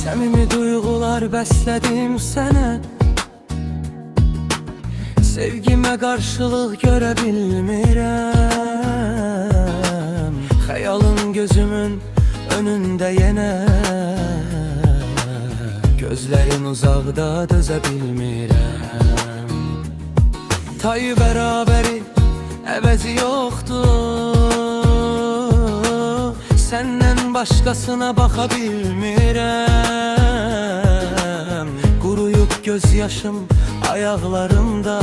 Samimi duygular besledim sene, sevgime karşılık görebilmirəm. Hayalın gözümün önünde yine, gözlerin uzakda dözə bilmirəm. Tayı bəraberi əvəzi yoxdur, səndən başqasına baxa bilmirəm. Quruyub göz yaşım ayaqlarımda,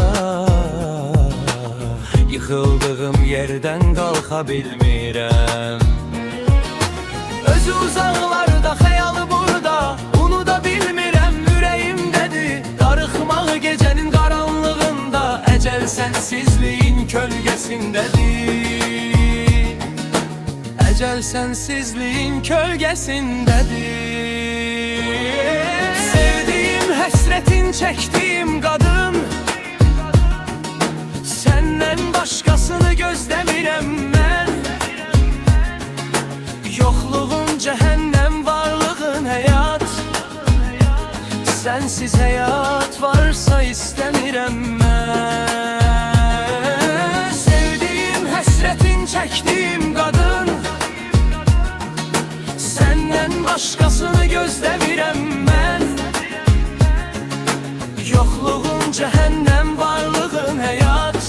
yıxıldığım yerdən qalxa bilmirəm. Özü uzaqlarda, xəyalı burada, unuda bilmirəm. Ürəyimdədir darıxmaq gecənin qaranlığında, əcəl sənsizliyin kölgəsindədir. Əcəl sənsizliyin kölgəsindədir. Sevdiyim, həsrətin çəkdiyim qadın, səndən başqasını gözləmirəm mən. Yoxluğun cəhənnəm, varlığın həyat, sənsiz həyat varsa istəmirəm mən. Sevdiyim, həsrətin çəkdiyim qadın, səndən başqasını gözləmirəm mən. Yoxluğun cəhənnəm, varlığın həyat,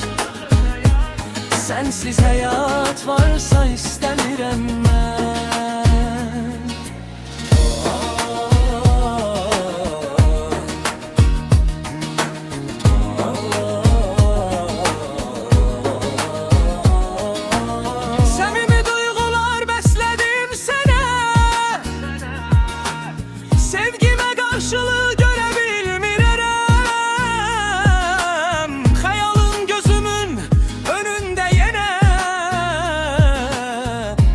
sənsiz həyat varsa istəmirəm mən. Səmimi duyğular bəslədim sənə, sevgimə qarşılıq görə bilmirəm. Xəyalın gözümün önündə yenə,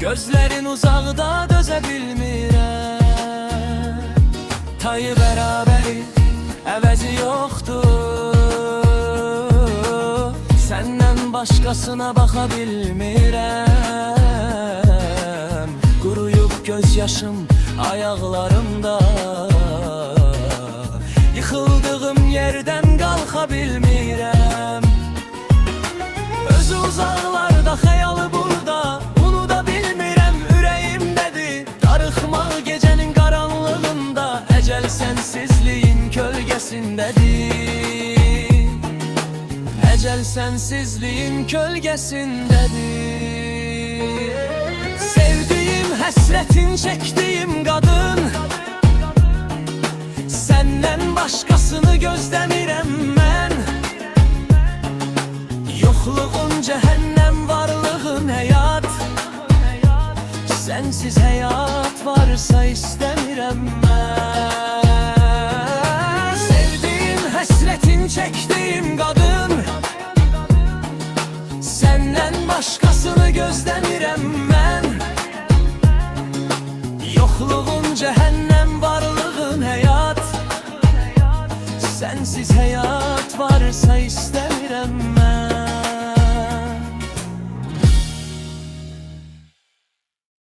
gözlərin uzaqda dözə bilmirəm. Tayı bərabəri əvəzi yoxdur, səndən başqasına baxa bilmirəm. Quruyub göz yaşım ayaqlarımda, yıxıldığım yerdən qalxa bilmirəm. Özü uzaqlarda, xəyalı burada, unuda bilmirəm. Ürəyimdədir darıxmaq gecənin qaranlığında, əcəl sənsizliyin kölgəsindədir. Əcəl sənsizliyin kölgəsindədir. Sevdiyim, həsrətin çəkdiyim qadın, səndən başqasını gözləmirəm mən. Yoxluğun cəhənnəm, varlığın həyat, sənsiz həyat varsa istəmirəm mən. Sevdiyim, həsrətin çəkdiyim qadın, səndən başqasını gözləmirəm mən. Yoxluğun cəhənnəm, varlığın həyat, sənsiz həyat varsa istəmirəm mən.